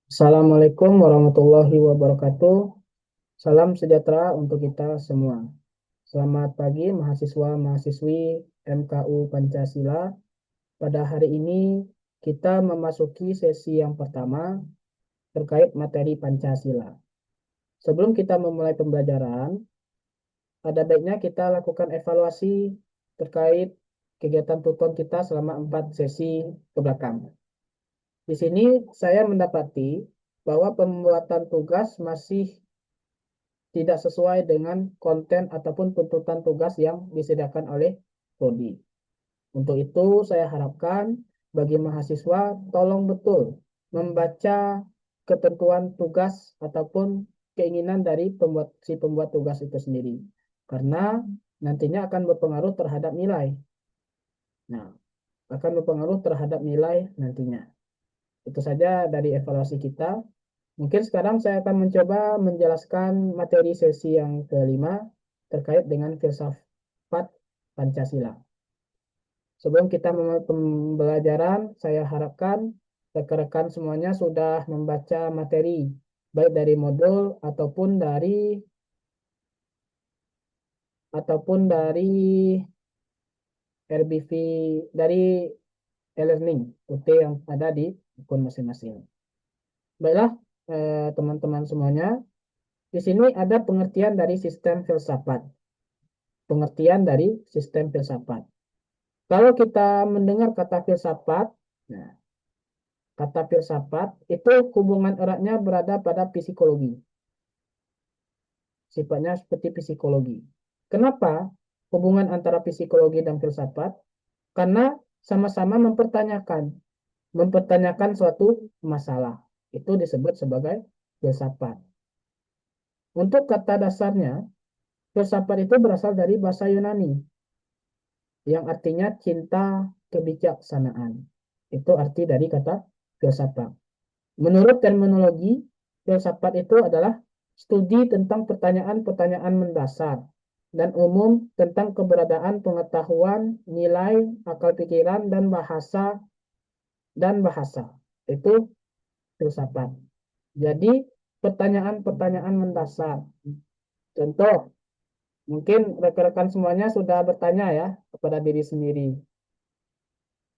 Assalamualaikum warahmatullahi wabarakatuh. Salam sejahtera untuk kita semua. Selamat pagi mahasiswa-mahasiswi MKU Pancasila. Pada hari ini kita memasuki sesi yang pertama terkait materi Pancasila. Sebelum kita memulai pembelajaran, ada baiknya kita lakukan evaluasi terkait kegiatan tutor kita selama 4 sesi ke belakang. Di sini saya mendapati bahwa pembuatan tugas masih tidak sesuai dengan konten ataupun tuntutan tugas yang disediakan oleh prodi. Untuk itu, saya harapkan bagi mahasiswa tolong betul membaca ketentuan tugas ataupun keinginan dari pembuat tugas itu sendiri. Karena nantinya akan berpengaruh terhadap nilai. Nah, akan berpengaruh terhadap nilai nantinya. Itu saja dari evaluasi kita. Mungkin sekarang saya akan mencoba menjelaskan materi sesi yang kelima terkait dengan filsafat Pancasila. Sebelum kita memulai pembelajaran, saya harapkan rekan-rekan semuanya sudah membaca materi, baik dari modul ataupun dari RBV dari e-learning UT yang ada di akun masing-masing. Baiklah, teman-teman semuanya, di sini ada pengertian dari sistem filsafat. Pengertian dari sistem filsafat. Kalau kita mendengar kata filsafat, nah, kata filsafat itu hubungan eratnya berada pada psikologi. Sifatnya seperti psikologi. Kenapa hubungan antara psikologi dan filsafat? Karena sama-sama mempertanyakan suatu masalah. Itu disebut sebagai filsafat. Untuk kata dasarnya, filsafat itu berasal dari bahasa Yunani yang artinya cinta kebijaksanaan. Itu arti dari kata filsafat. Menurut terminologi, filsafat itu adalah studi tentang pertanyaan-pertanyaan mendasar dan umum tentang keberadaan pengetahuan, nilai, akal pikiran, dan bahasa. Itu filsafat. Jadi, pertanyaan-pertanyaan mendasar. Contoh, mungkin rekan-rekan semuanya sudah bertanya ya kepada diri sendiri.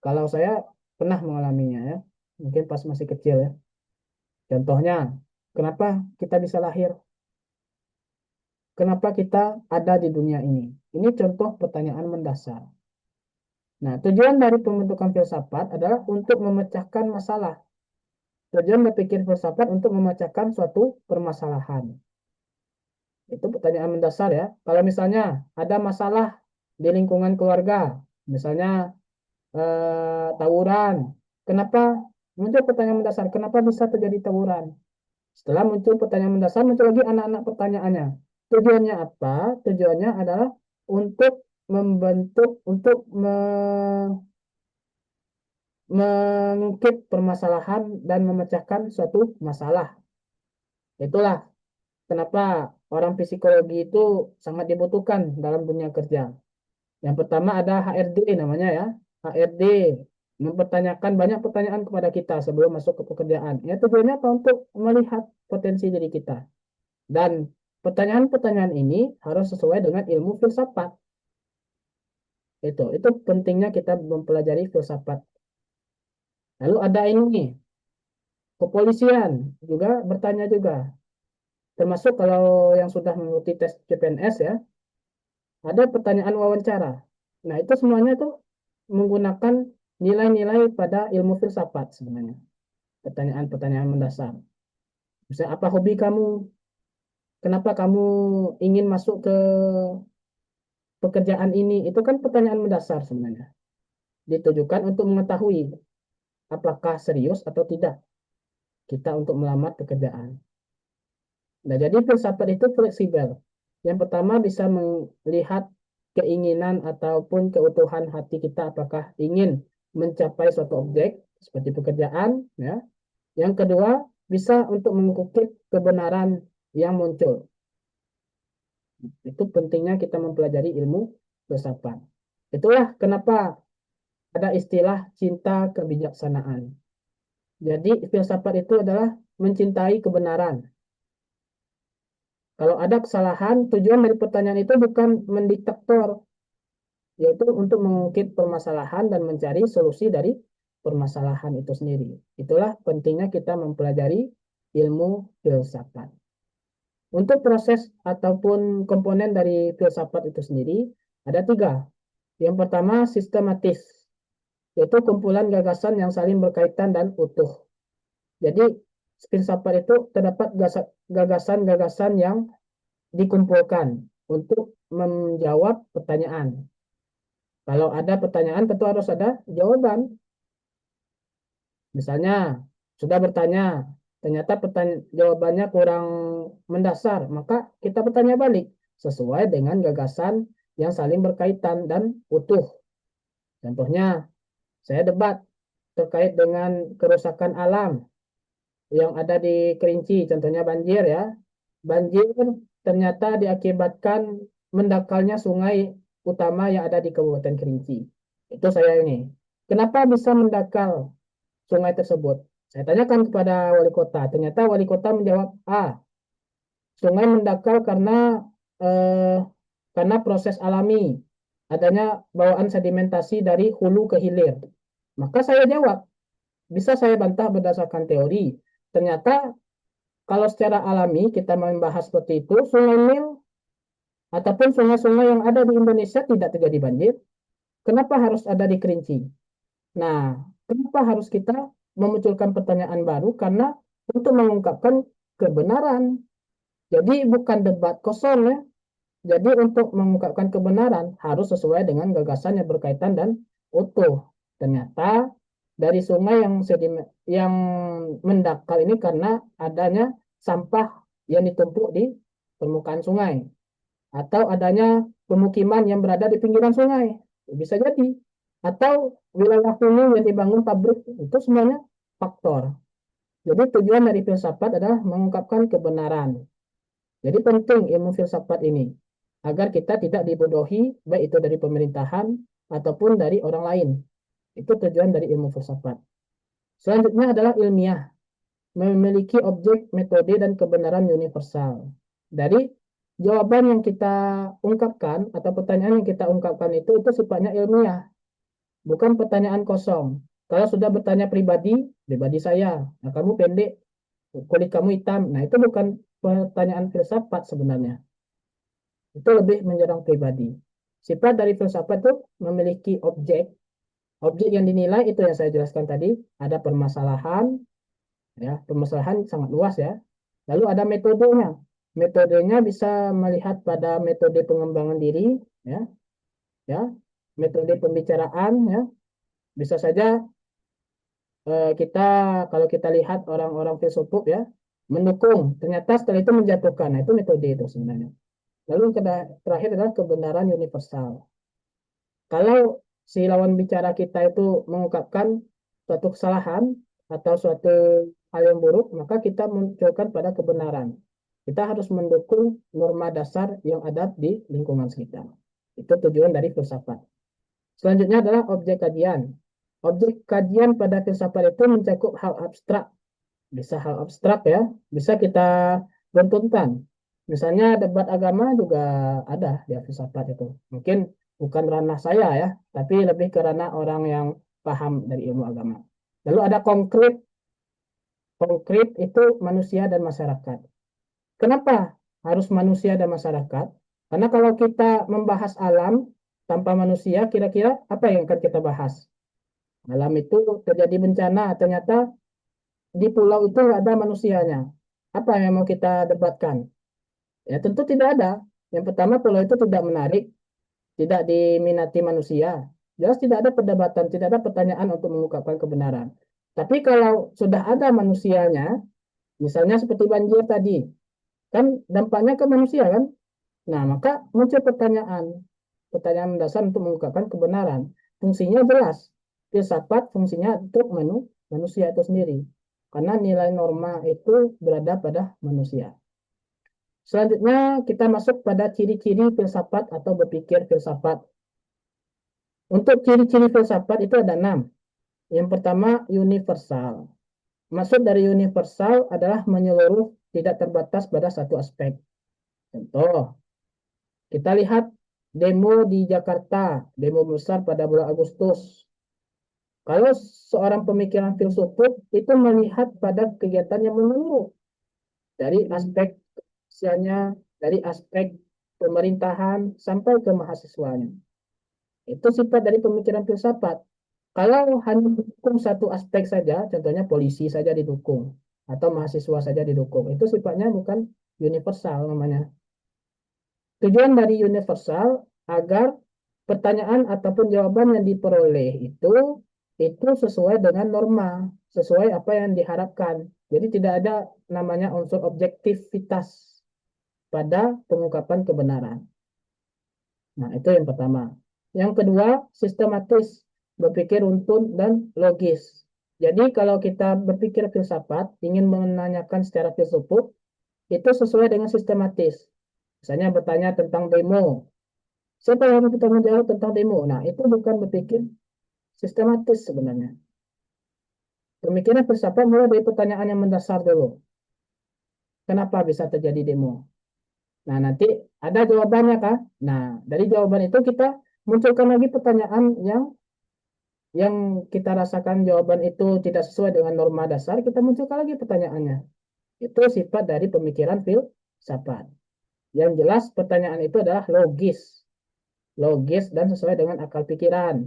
Kalau saya pernah mengalaminya ya, mungkin pas masih kecil ya. Contohnya, kenapa kita bisa lahir? Kenapa kita ada di dunia ini? Ini contoh pertanyaan mendasar. Nah, tujuan dari pembentukan filsafat adalah untuk memecahkan masalah. Tujuan berpikir filsafat untuk memecahkan suatu permasalahan. Itu pertanyaan mendasar ya. Kalau misalnya ada masalah di lingkungan keluarga, misalnya tawuran, kenapa muncul pertanyaan mendasar? Kenapa bisa terjadi tawuran? Setelah muncul pertanyaan mendasar, muncul lagi anak-anak pertanyaannya. Tujuannya apa? Tujuannya adalah untuk membentuk, untuk mengungkit permasalahan dan memecahkan suatu masalah. Itulah kenapa orang psikologi itu sangat dibutuhkan dalam dunia kerja. Yang pertama ada HRD namanya ya. HRD mempertanyakan banyak pertanyaan kepada kita sebelum masuk ke pekerjaan. Ya tujuannya apa? Untuk melihat potensi diri kita. Dan pertanyaan-pertanyaan ini harus sesuai dengan ilmu filsafat. Itu pentingnya kita mempelajari filsafat. Lalu ada ini nih, kepolisian juga bertanya juga. Termasuk kalau yang sudah mengikuti tes CPNS ya, ada pertanyaan wawancara. Nah, itu semuanya tuh menggunakan nilai-nilai pada ilmu filsafat sebenarnya. Pertanyaan-pertanyaan mendasar. Misalnya, apa hobi kamu? Kenapa kamu ingin masuk ke pekerjaan ini? Itu kan pertanyaan mendasar sebenarnya. Ditujukan untuk mengetahui apakah serius atau tidak kita untuk melamar pekerjaan. Nah, jadi filsafat itu fleksibel. Yang pertama bisa melihat keinginan ataupun keutuhan hati kita apakah ingin mencapai suatu objek seperti pekerjaan, ya. Yang kedua bisa untuk mengukir kebenaran yang muncul. Itu pentingnya kita mempelajari ilmu filsafat. Itulah kenapa ada istilah cinta kebijaksanaan. Jadi filsafat itu adalah mencintai kebenaran. Kalau ada kesalahan, tujuan dari pertanyaan itu bukan mendiktator, yaitu untuk mengungkit permasalahan dan mencari solusi dari permasalahan itu sendiri. Itulah pentingnya kita mempelajari ilmu filsafat. Untuk proses ataupun komponen dari filsafat itu sendiri, ada tiga. Yang pertama, sistematis, yaitu kumpulan gagasan yang saling berkaitan dan utuh. Jadi, filsafat itu terdapat gagasan-gagasan yang dikumpulkan untuk menjawab pertanyaan. Kalau ada pertanyaan, tentu harus ada jawaban. Misalnya, sudah bertanya, ternyata jawabannya kurang mendasar, maka kita bertanya balik sesuai dengan gagasan yang saling berkaitan dan utuh. Contohnya, saya debat terkait dengan kerusakan alam yang ada di Kerinci, contohnya banjir ya. Banjir ternyata diakibatkan mendakalnya sungai utama yang ada di Kabupaten Kerinci. Itu saya ini. Kenapa bisa mendakal sungai tersebut? Saya tanyakan kepada wali kota. Ternyata wali kota menjawab, sungai mendakal eh, karena proses alami, adanya bawaan sedimentasi dari hulu ke hilir. Maka saya jawab, bisa saya bantah berdasarkan teori. Ternyata kalau secara alami kita membahas seperti itu, Sungai Nil ataupun sungai-sungai yang ada di Indonesia tidak terjadi banjir. Kenapa harus ada di Kerinci? Nah, kenapa harus kita memunculkan pertanyaan baru? Karena untuk mengungkapkan kebenaran. Jadi bukan debat kosong ya. Jadi untuk mengungkapkan kebenaran harus sesuai dengan gagasan yang berkaitan dan utuh. Ternyata dari sungai yang mendakal ini karena adanya sampah yang ditumpuk di permukaan sungai atau adanya pemukiman yang berada di pinggiran sungai. Bisa jadi. Atau wilayah hulu yang dibangun pabrik, itu semuanya faktor. Jadi tujuan dari filsafat adalah mengungkapkan kebenaran. Jadi penting ilmu filsafat ini agar kita tidak dibodohi baik itu dari pemerintahan ataupun dari orang lain. Itu tujuan dari ilmu filsafat. Selanjutnya adalah ilmiah, memiliki objek, metode, dan kebenaran universal. Dari jawaban yang kita ungkapkan atau pertanyaan yang kita ungkapkan itu sifatnya ilmiah, bukan pertanyaan kosong. Kalau sudah bertanya pribadi, pribadi saya, nah kamu pendek, kulit kamu hitam, nah itu bukan pertanyaan filsafat sebenarnya. Itu lebih menyerang pribadi. Sifat dari filsafat itu memiliki objek. Objek yang dinilai itu yang saya jelaskan tadi, ada permasalahan, ya, permasalahan sangat luas ya. Lalu ada metodenya. Metodenya bisa melihat pada metode pengembangan diri, ya, ya, metode pembicaraan, ya. Bisa saja kita kalau kita lihat orang-orang filsuf ya, mendukung, ternyata setelah itu menjatuhkan. Nah, itu metode itu sebenarnya. Lalu terakhir adalah kebenaran universal. Kalau si lawan bicara kita itu mengungkapkan suatu kesalahan atau suatu hal yang buruk, maka kita munculkan pada kebenaran. Kita harus mendukung norma dasar yang ada di lingkungan sekitar. Itu tujuan dari filsafat. Selanjutnya adalah objek kajian. Objek kajian pada filsafat itu mencakup hal abstrak. Bisa hal abstrak ya, bisa kita benturkan. Misalnya debat agama juga ada di filsafat itu. Mungkin bukan ranah saya ya, tapi lebih ke ranah orang yang paham dari ilmu agama. Lalu ada konkret. Konkret itu manusia dan masyarakat. Kenapa harus manusia dan masyarakat? Karena kalau kita membahas alam tanpa manusia, kira-kira apa yang akan kita bahas? Alam itu terjadi bencana, ternyata di pulau itu nggak ada manusianya. Apa yang mau kita debatkan? Ya tentu tidak ada. Yang pertama pulau itu tidak menarik, tidak diminati manusia. Jelas tidak ada perdebatan, tidak ada pertanyaan untuk mengungkapkan kebenaran. Tapi kalau sudah ada manusianya, misalnya seperti banjir tadi, kan dampaknya ke manusia kan? Nah, maka muncul pertanyaan, pertanyaan mendasar untuk mengungkapkan kebenaran. Fungsinya jelas. Filsafat fungsinya untuk manusia itu sendiri. Karena nilai norma itu berada pada manusia. Selanjutnya kita masuk pada ciri-ciri filsafat atau berpikir filsafat. Untuk ciri-ciri filsafat itu ada 6. Yang pertama universal. maksud dari universal adalah menyeluruh, tidak terbatas pada satu aspek. Contoh, kita lihat demo di Jakarta, demo besar pada bulan Agustus. Kalau seorang pemikiran filsufat itu melihat pada kegiatan yang menyeluruh dari aspek sosialnya, dari aspek pemerintahan sampai ke mahasiswanya. Itu sifat dari pemikiran filsafat. Kalau hanya mendukung satu aspek saja, contohnya polisi saja didukung atau mahasiswa saja didukung, itu sifatnya bukan universal namanya. Tujuan dari universal agar pertanyaan ataupun jawaban yang diperoleh itu sesuai dengan norma, sesuai apa yang diharapkan. Jadi tidak ada namanya unsur objektivitas pada pengungkapan kebenaran. Nah, itu yang pertama. Yang kedua, sistematis, berpikir runtun dan logis. Jadi kalau kita berpikir filsafat, ingin menanyakan secara filsufat, itu sesuai dengan sistematis. Misalnya bertanya tentang demo. Siapa yang bertanggung jawab tentang demo? Nah, itu bukan berpikir sistematis sebenarnya. Pemikiran filsafat mulai dari pertanyaan yang mendasar dulu. Kenapa bisa terjadi demo? Nah, nanti ada jawabannya kah? Nah, dari jawaban itu kita munculkan lagi pertanyaan yang kita rasakan jawaban itu tidak sesuai dengan norma dasar, kita munculkan lagi pertanyaannya. Itu sifat dari pemikiran filsafat. Yang jelas pertanyaan itu adalah logis. Logis dan sesuai dengan akal pikiran.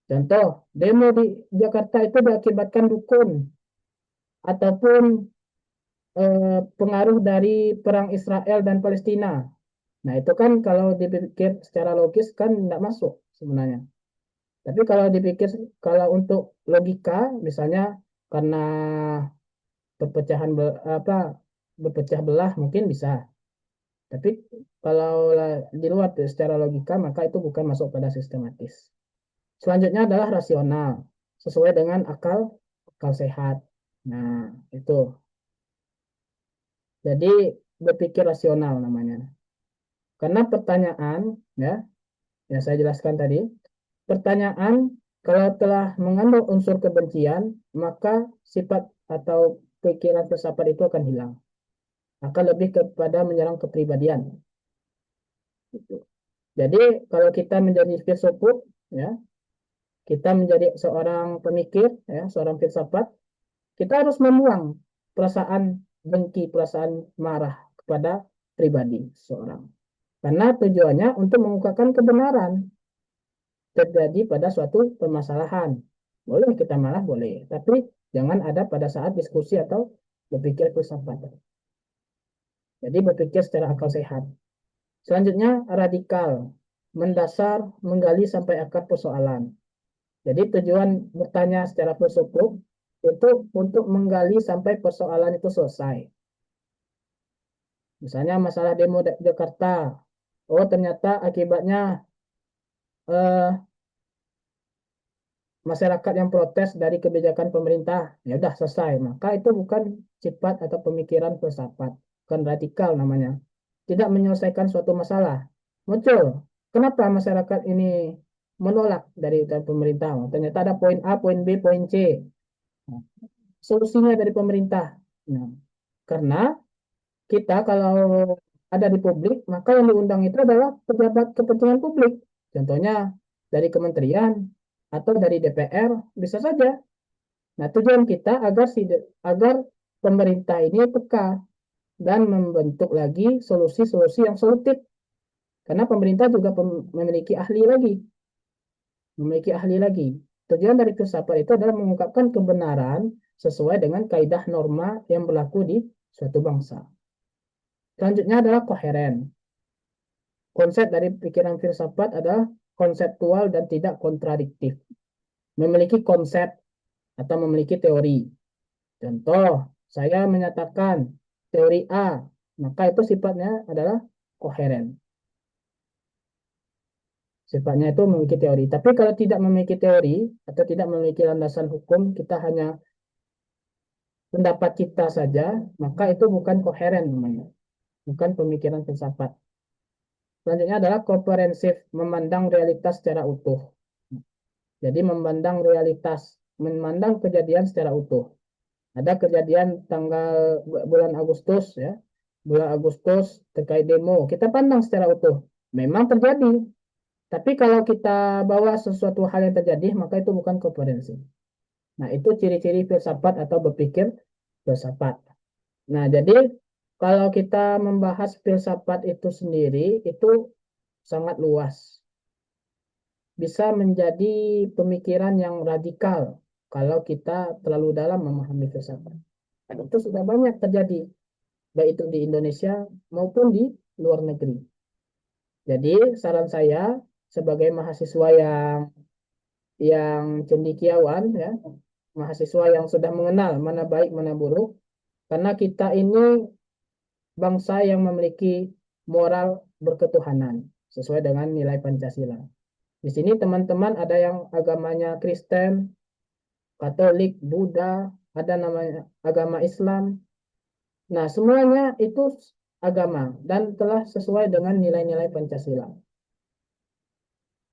Contoh, demo di Jakarta itu diakibatkan dukun ataupun pengaruh dari perang Israel dan Palestina. Nah, itu kan kalau dipikir secara logis kan tidak masuk sebenarnya. Tapi kalau dipikir, kalau untuk logika, misalnya karena perpecahan apa berpecah belah mungkin bisa. Tapi kalau di luar secara logika maka itu bukan masuk pada sistematis. Selanjutnya adalah rasional, sesuai dengan akal akal sehat. Nah, itu. Jadi berpikir rasional namanya. Karena pertanyaan, ya, yang saya jelaskan tadi, pertanyaan kalau telah mengandung unsur kebencian, maka sifat atau pikiran filsafat itu akan hilang. Akan lebih kepada menyerang kepribadian. Gitu. Jadi kalau kita menjadi filsufat, ya, kita menjadi seorang pemikir, ya, seorang filsafat, kita harus membuang perasaan dengki, perasaan marah kepada pribadi seorang. Karena tujuannya untuk mengungkapkan kebenaran terjadi pada suatu permasalahan. Boleh kita marah, boleh. Tapi jangan ada pada saat diskusi atau berpikir filsafat. Jadi berpikir secara akal sehat. Selanjutnya radikal, mendasar, menggali sampai akar persoalan. Jadi tujuan bertanya secara filsufat itu untuk menggali sampai persoalan itu selesai. Misalnya masalah demo Jakarta. Oh, ternyata akibatnya eh, masyarakat yang protes dari kebijakan pemerintah. Ya udah selesai. Maka itu bukan sifat atau pemikiran filsafat, bukan radikal namanya. Tidak menyelesaikan suatu masalah. Muncul. Kenapa masyarakat ini menolak dari pemerintah? Ternyata ada poin A, poin B, poin C. Nah, solusinya dari pemerintah. Nah, karena kita kalau ada di publik, maka yang diundang itu adalah pejabat kepentingan publik. Contohnya dari kementerian atau dari DPR, bisa saja. Nah, tujuan kita agar pemerintah ini peka dan membentuk lagi solusi-solusi yang solutif. Karena pemerintah juga memiliki ahli lagi, memiliki ahli lagi. Tujuan dari filsafat itu adalah mengungkapkan kebenaran sesuai dengan kaidah norma yang berlaku di suatu bangsa. Selanjutnya adalah koheren. Konsep dari pikiran filsafat adalah konseptual dan tidak kontradiktif. Memiliki konsep atau memiliki teori. Contoh, saya menyatakan teori A, maka itu sifatnya adalah koheren. Sifatnya itu memiliki teori. Tapi kalau tidak memiliki teori atau tidak memiliki landasan hukum, kita hanya pendapat kita saja, maka itu bukan koheren namanya. Bukan pemikiran filsafat. Selanjutnya adalah komprehensif, memandang realitas secara utuh. Jadi memandang realitas, memandang kejadian secara utuh. Ada kejadian bulan Agustus ya, bulan Agustus terkait demo. Kita pandang secara utuh, memang terjadi. Tapi kalau kita bawa sesuatu hal yang terjadi, maka itu bukan koherensi. Nah, itu ciri-ciri filsafat atau berpikir filsafat. Nah, jadi kalau kita membahas filsafat itu sendiri, itu sangat luas. Bisa menjadi pemikiran yang radikal kalau kita terlalu dalam memahami filsafat. Dan itu sudah banyak terjadi, baik itu di Indonesia maupun di luar negeri. Jadi saran saya sebagai mahasiswa yang cendekiawan ya, mahasiswa yang sudah mengenal mana baik mana buruk, karena kita ini bangsa yang memiliki moral berketuhanan sesuai dengan nilai Pancasila. Di sini teman-teman ada yang agamanya Kristen, Katolik, Buddha, ada namanya agama Islam. Nah, semuanya itu agama dan telah sesuai dengan nilai-nilai Pancasila.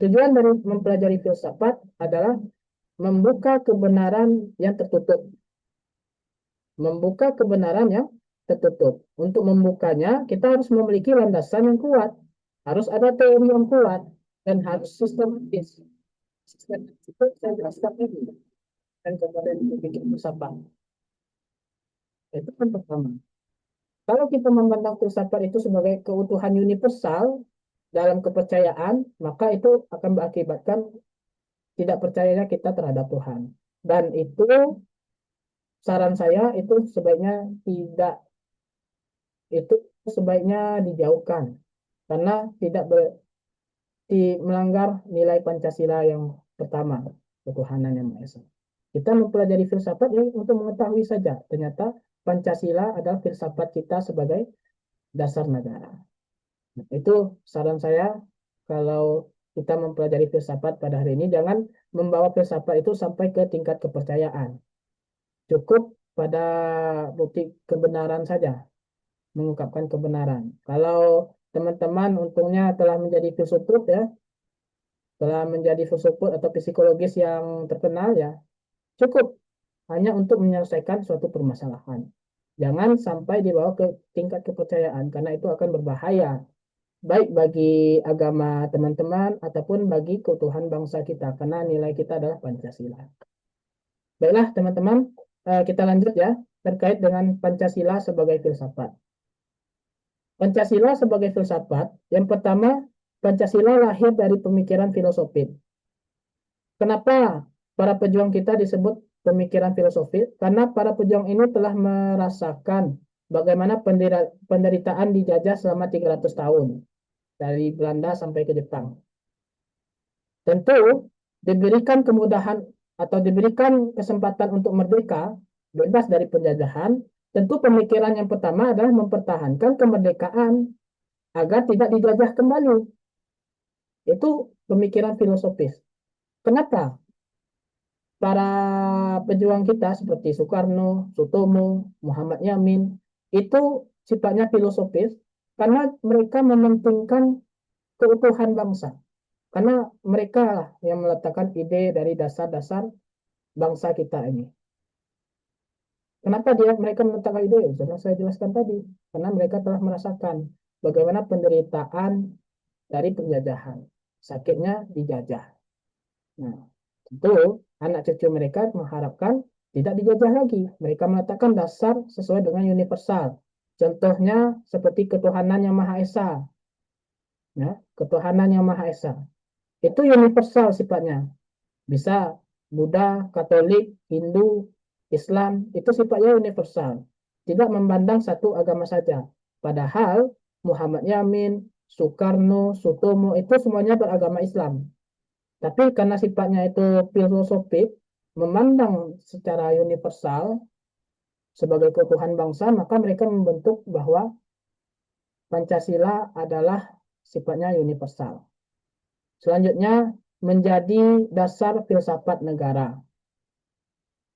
Tujuan dari mempelajari filsafat adalah membuka kebenaran yang tertutup. Membuka kebenaran yang tertutup. Untuk membukanya, kita harus memiliki landasan yang kuat. Harus ada teori yang kuat dan harus sistematis. Sistematis itu saya jelaskan ini. Dan kemudian berpikir filsafat. Itu kan pertama. Kalau kita memandang filsafat itu sebagai keutuhan universal dalam kepercayaan, maka itu akan mengakibatkan tidak percayanya kita terhadap Tuhan. Dan itu saran saya itu sebaiknya tidak itu sebaiknya dijauhkan karena tidak melanggar nilai Pancasila yang pertama, ketuhanan yang Maha Esa. Kita mempelajari filsafat ya untuk mengetahui saja ternyata Pancasila adalah filsafat kita sebagai dasar negara. Nah, itu saran saya kalau kita mempelajari filsafat pada hari ini jangan membawa filsafat itu sampai ke tingkat kepercayaan. Cukup pada bukti kebenaran saja, mengungkapkan kebenaran. Kalau teman-teman untungnya telah menjadi filsuf ya, telah menjadi filsuf atau psikologis yang terkenal ya, cukup hanya untuk menyelesaikan suatu permasalahan. Jangan sampai dibawa ke tingkat kepercayaan karena itu akan berbahaya baik bagi agama teman-teman ataupun bagi keutuhan bangsa kita karena nilai kita adalah Pancasila. Baiklah teman-teman, kita lanjut ya terkait dengan Pancasila sebagai filsafat. Pancasila sebagai filsafat, yang pertama Pancasila lahir dari pemikiran filosofis. Kenapa para pejuang kita disebut pemikiran filosofis? Karena para pejuang ini telah merasakan bagaimana penderitaan dijajah selama 300 tahun dari Belanda sampai ke Jepang. Tentu diberikan kemudahan atau diberikan kesempatan untuk merdeka, bebas dari penjajahan, tentu pemikiran yang pertama adalah mempertahankan kemerdekaan agar tidak dijajah kembali. Itu pemikiran filosofis. Kenapa? Para pejuang kita seperti Soekarno, Sutomo, Muhammad Yamin, itu sifatnya filosofis karena mereka mementingkan keutuhan bangsa. Karena mereka lah yang meletakkan ide dari dasar-dasar bangsa kita ini. Kenapa mereka meletakkan ide? Sudah saya jelaskan tadi. Karena mereka telah merasakan bagaimana penderitaan dari penjajahan. Sakitnya dijajah. Nah, tentu anak cucu mereka mengharapkan tidak dijajah lagi. Mereka meletakkan dasar sesuai dengan universal. Contohnya seperti ketuhanan yang Maha Esa. Ya, ketuhanan yang Maha Esa. Itu universal sifatnya. Bisa Buddha, Katolik, Hindu, Islam, itu sifatnya universal. Tidak memandang satu agama saja. Padahal Muhammad Yamin, Soekarno, Sutomo, itu semuanya beragama Islam. Tapi karena sifatnya itu filosofik, memandang secara universal sebagai keutuhan bangsa, maka mereka membentuk bahwa Pancasila adalah sifatnya universal. Selanjutnya, menjadi dasar filsafat negara.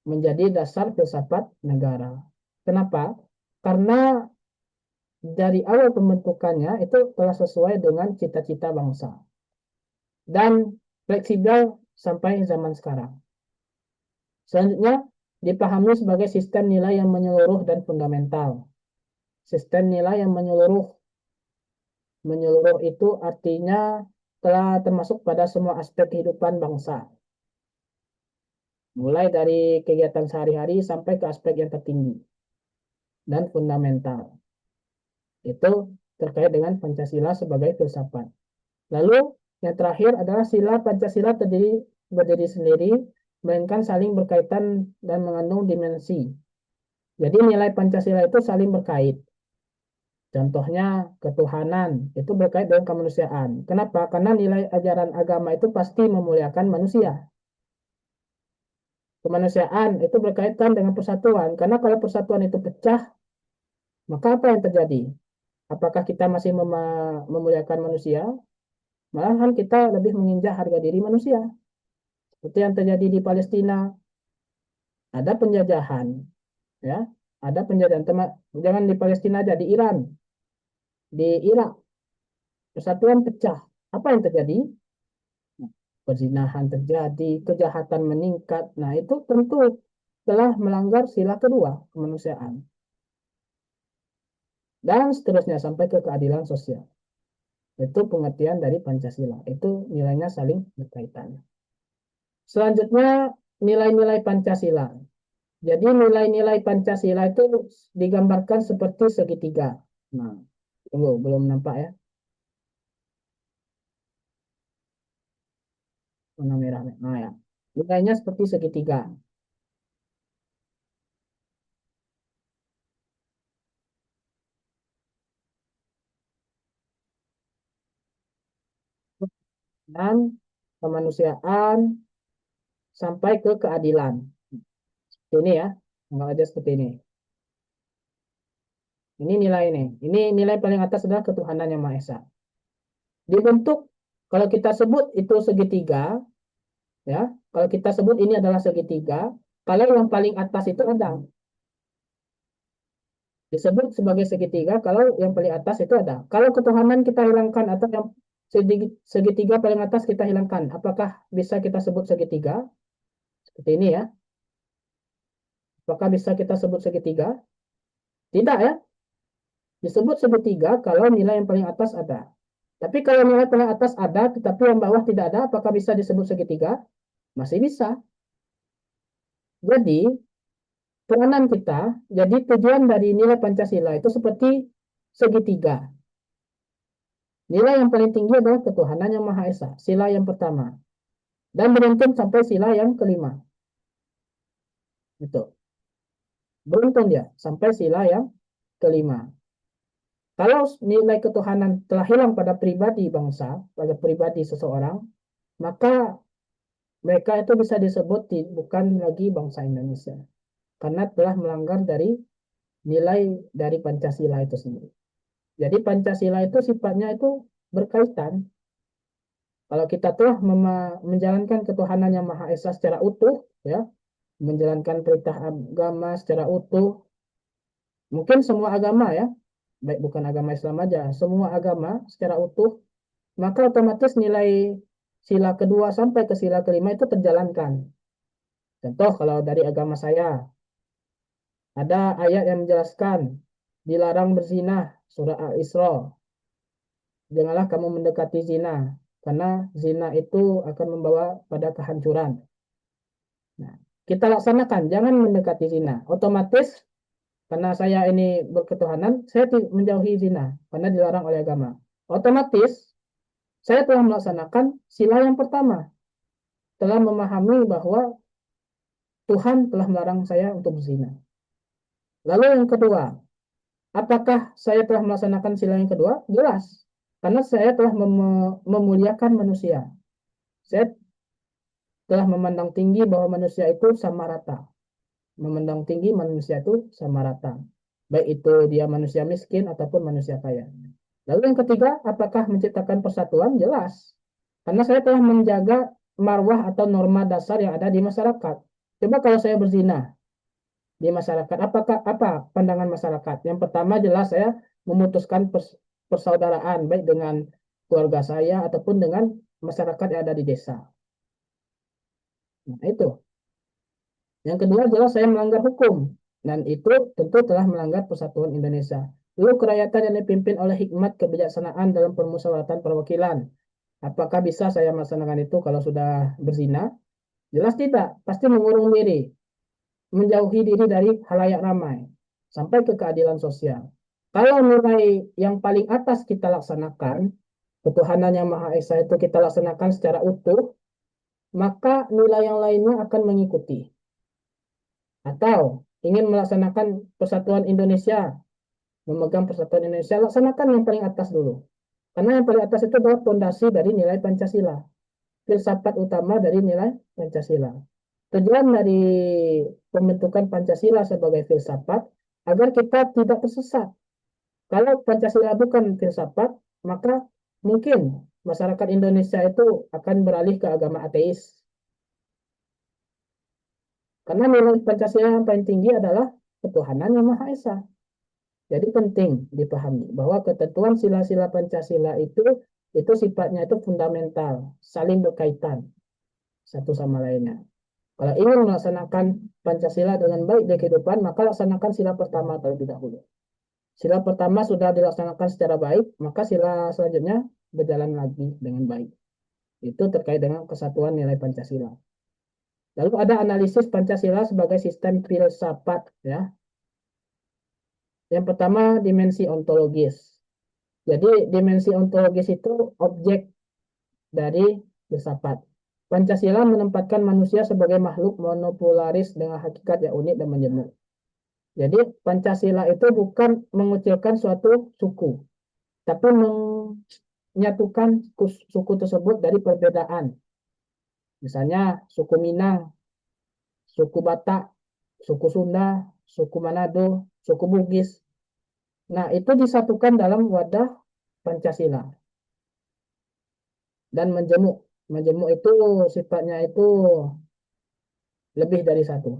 Menjadi dasar filsafat negara. Kenapa? Karena dari awal pembentukannya itu telah sesuai dengan cita-cita bangsa. Dan fleksibel sampai zaman sekarang. Selanjutnya, dipahami sebagai sistem nilai yang menyeluruh dan fundamental. Sistem nilai yang menyeluruh. Menyeluruh itu artinya telah termasuk pada semua aspek kehidupan bangsa. Mulai dari kegiatan sehari-hari sampai ke aspek yang tertinggi dan fundamental. Itu terkait dengan Pancasila sebagai filsafat. Lalu yang terakhir adalah sila Pancasila berdiri sendiri, melainkan saling berkaitan dan mengandung dimensi. Jadi nilai Pancasila itu saling berkait. Contohnya ketuhanan itu berkait dengan kemanusiaan. Kenapa? Karena nilai ajaran agama itu pasti memuliakan manusia. Kemanusiaan itu berkaitan dengan persatuan. Karena kalau persatuan itu pecah, maka apa yang terjadi? Apakah kita masih memuliakan manusia? Malahan kita lebih menginjak harga diri manusia. Seperti yang terjadi di Palestina, ada penjajahan, ya, ada penjajahan. Jangan di Palestina aja, di Iran, di Irak, persatuan pecah. Apa yang terjadi? Perzinahan terjadi, kejahatan meningkat. Nah, itu tentu telah melanggar sila kedua kemanusiaan. Dan seterusnya sampai ke keadilan sosial. Itu pengertian dari Pancasila. Itu nilainya saling berkaitan. Selanjutnya, nilai-nilai Pancasila. Jadi nilai-nilai Pancasila itu digambarkan seperti segitiga. Nah, tunggu, belum nampak ya. Warna merah. Nah ya, nilainya seperti segitiga. Dan kemanusiaan sampai ke keadilan. Ini ya, nggak aja seperti ini. Ini nilai ini. Ini nilai paling atas adalah ketuhanan yang Maha Esa. Dibentuk, kalau kita sebut itu segitiga, ya. Kalau kita sebut ini adalah segitiga, kalau yang paling atas itu ada. Disebut sebagai segitiga kalau yang paling atas itu ada. Kalau ketuhanan kita hilangkan atau yang segitiga paling atas kita hilangkan, apakah bisa kita sebut segitiga? Seperti ini ya. Apakah bisa kita sebut segitiga? Tidak ya. Disebut segitiga kalau nilai yang paling atas ada. Tapi kalau nilai paling atas ada, tetapi yang bawah tidak ada, apakah bisa disebut segitiga? Masih bisa. Jadi, peranan kita, jadi tujuan dari nilai Pancasila itu seperti segitiga. Nilai yang paling tinggi adalah ketuhanan yang Maha Esa, sila yang pertama. Dan beruntun sampai sila yang kelima. Itu. Beruntun dia sampai sila yang kelima. Kalau nilai ketuhanan telah hilang pada pribadi bangsa, pada pribadi seseorang, maka mereka itu bisa disebut bukan lagi bangsa Indonesia. Karena telah melanggar dari nilai dari Pancasila itu sendiri. Jadi Pancasila itu sifatnya itu berkaitan. Kalau kita telah menjalankan ketuhanan yang Maha Esa secara utuh, ya, menjalankan perintah agama secara utuh, mungkin semua agama ya, baik bukan agama Islam aja, semua agama secara utuh, maka otomatis nilai sila kedua sampai ke sila kelima itu terjalankan. Contoh kalau dari agama saya, ada ayat yang menjelaskan dilarang berzina, surah Al-Isra. Janganlah kamu mendekati zina, karena zina itu akan membawa pada kehancuran. Nah, kita laksanakan, jangan mendekati zina. Otomatis karena saya ini berketuhanan, saya menjauhi zina karena dilarang oleh agama. Otomatis saya telah melaksanakan sila yang pertama, telah memahami bahwa Tuhan telah melarang saya untuk berzina. Lalu yang kedua, apakah saya telah melaksanakan sila yang kedua? Jelas, karena saya telah memuliakan manusia. Saya telah memandang tinggi bahwa manusia itu sama rata. Memandang tinggi manusia itu sama rata. Baik itu dia manusia miskin ataupun manusia kaya. Lalu yang ketiga, apakah menciptakan persatuan? Jelas. Karena saya telah menjaga marwah atau norma dasar yang ada di masyarakat. Coba kalau saya berzina di masyarakat, apakah apa pandangan masyarakat? Yang pertama jelas saya memutuskan persaudaraan baik dengan keluarga saya ataupun dengan masyarakat yang ada di desa. Nah, itu. Yang kedua jelas saya melanggar hukum, dan itu tentu telah melanggar persatuan Indonesia. Lalu kerakyatan yang dipimpin oleh hikmat kebijaksanaan dalam permusyawaratan perwakilan. Apakah bisa saya melaksanakan itu kalau sudah berzina? Jelas tidak, pasti mengurung diri, menjauhi diri dari halayak ramai, sampai ke keadilan sosial. Kalau nilai yang paling atas kita laksanakan, ketuhanan yang Maha Esa itu kita laksanakan secara utuh, maka nilai yang lainnya akan mengikuti. Atau ingin melaksanakan persatuan Indonesia, memegang persatuan Indonesia, laksanakan yang paling atas dulu. Karena yang paling atas itu adalah fondasi dari nilai Pancasila, filsafat utama dari nilai Pancasila. Tujuan dari pembentukan Pancasila sebagai filsafat agar kita tidak tersesat. Kalau Pancasila bukan filsafat, maka mungkin masyarakat Indonesia itu akan beralih ke agama ateis. Karena nilai Pancasila yang paling tinggi adalah ketuhanan yang Maha Esa. Jadi penting dipahami bahwa ketentuan sila-sila Pancasila itu sifatnya itu fundamental, saling berkaitan satu sama lainnya. Kalau ingin melaksanakan Pancasila dengan baik di kehidupan, maka laksanakan sila pertama terlebih dahulu. Sila pertama sudah dilaksanakan secara baik, maka sila selanjutnya berjalan lagi dengan baik. Itu terkait dengan kesatuan nilai Pancasila. Lalu ada analisis Pancasila sebagai sistem filsafat, ya. Yang pertama dimensi ontologis. Jadi dimensi ontologis itu objek dari filsafat. Pancasila menempatkan manusia sebagai makhluk monopolaris dengan hakikat yang unik dan menjemuk. Jadi Pancasila itu bukan mengucilkan suatu suku, tapi menyatukan suku tersebut dari perbedaan. Misalnya suku Minang, suku Batak, suku Sunda, suku Manado, suku Bugis. Nah, itu disatukan dalam wadah Pancasila dan menjemuk. Menjemuk itu sifatnya itu lebih dari satu.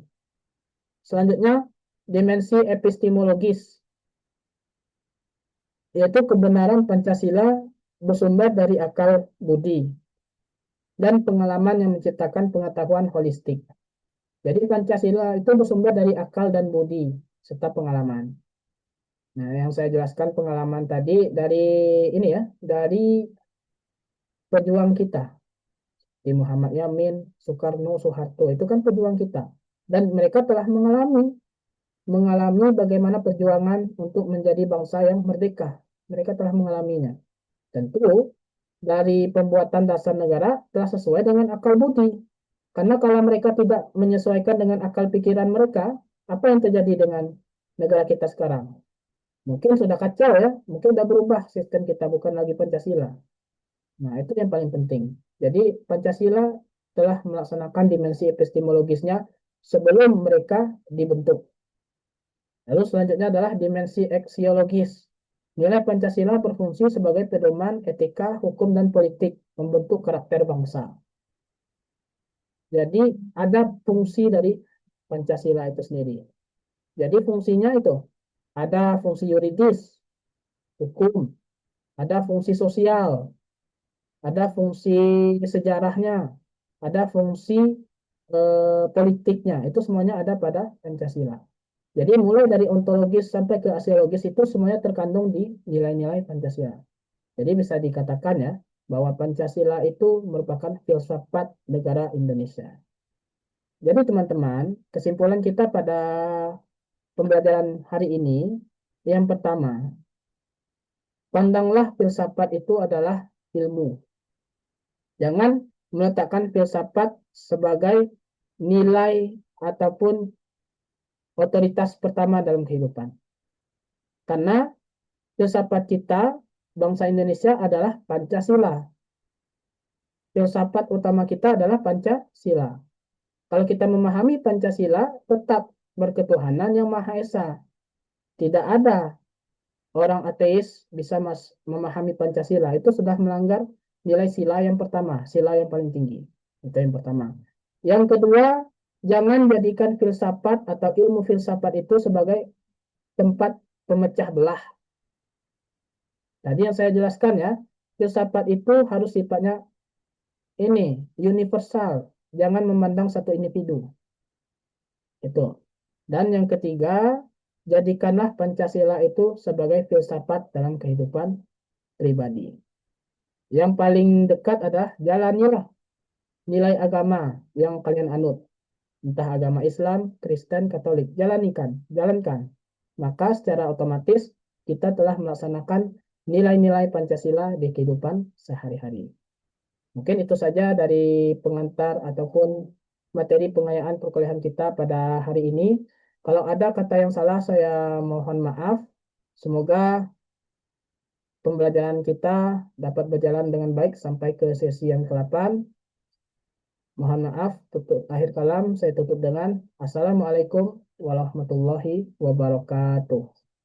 Selanjutnya, dimensi epistemologis, yaitu kebenaran Pancasila bersumber dari akal budi dan pengalaman yang menciptakan pengetahuan holistik. Jadi Pancasila itu bersumber dari akal dan budi serta pengalaman. Nah, yang saya jelaskan pengalaman tadi dari ini ya, dari pejuang kita, di Muhammad Yamin, Soekarno, Soeharto, itu kan pejuang kita. Dan mereka telah mengalami bagaimana perjuangan untuk menjadi bangsa yang merdeka. Mereka telah mengalaminya. Tentu dari pembuatan dasar negara telah sesuai dengan akal budi. Karena kalau mereka tidak menyesuaikan dengan akal pikiran mereka, apa yang terjadi dengan negara kita sekarang? Mungkin sudah kacau ya, mungkin sudah berubah sistem kita, bukan lagi Pancasila. Nah, itu yang paling penting. Jadi Pancasila telah melaksanakan dimensi epistemologisnya sebelum mereka dibentuk. Lalu selanjutnya adalah dimensi aksiologis. Nilai Pancasila berfungsi sebagai pedoman etika, hukum, dan politik, membentuk karakter bangsa. Jadi ada fungsi dari Pancasila itu sendiri. Jadi fungsinya itu ada fungsi yuridis, hukum, ada fungsi sosial, ada fungsi sejarahnya, ada fungsi politiknya. Itu semuanya ada pada Pancasila. Jadi mulai dari ontologis sampai ke aksiologis itu semuanya terkandung di nilai-nilai Pancasila. Jadi bisa dikatakan ya bahwa Pancasila itu merupakan filsafat negara Indonesia. Jadi teman-teman, kesimpulan kita pada pembelajaran hari ini, yang pertama, pandanglah filsafat itu adalah ilmu. Jangan meletakkan filsafat sebagai nilai ataupun otoritas pertama dalam kehidupan. Karena filsafat kita, bangsa Indonesia adalah Pancasila. Filsafat utama kita adalah Pancasila. Kalau kita memahami Pancasila, tetap berketuhanan yang Maha Esa. Tidak ada orang ateis bisa memahami Pancasila. Itu sudah melanggar nilai sila yang pertama, sila yang paling tinggi. Itu yang pertama. Yang kedua, jangan jadikan filsafat atau ilmu filsafat itu sebagai tempat pemecah belah. Tadi yang saya jelaskan ya, filsafat itu harus sifatnya ini universal, jangan memandang satu individu. Itu. Dan yang ketiga, jadikanlah Pancasila itu sebagai filsafat dalam kehidupan pribadi. Yang paling dekat adalah jalanilah nilai agama yang kalian anut. Entah agama Islam, Kristen, Katolik. Jalanikan, jalankan. Maka secara otomatis kita telah melaksanakan nilai-nilai Pancasila di kehidupan sehari-hari. Mungkin itu saja dari pengantar ataupun materi pengayaan perkuliahan kita pada hari ini. Kalau ada kata yang salah, saya mohon maaf. Semoga pembelajaran kita dapat berjalan dengan baik sampai ke sesi yang ke-8. Mohon maaf, tutup akhir kalam saya tutup dengan Assalamualaikum warahmatullahi wabarakatuh.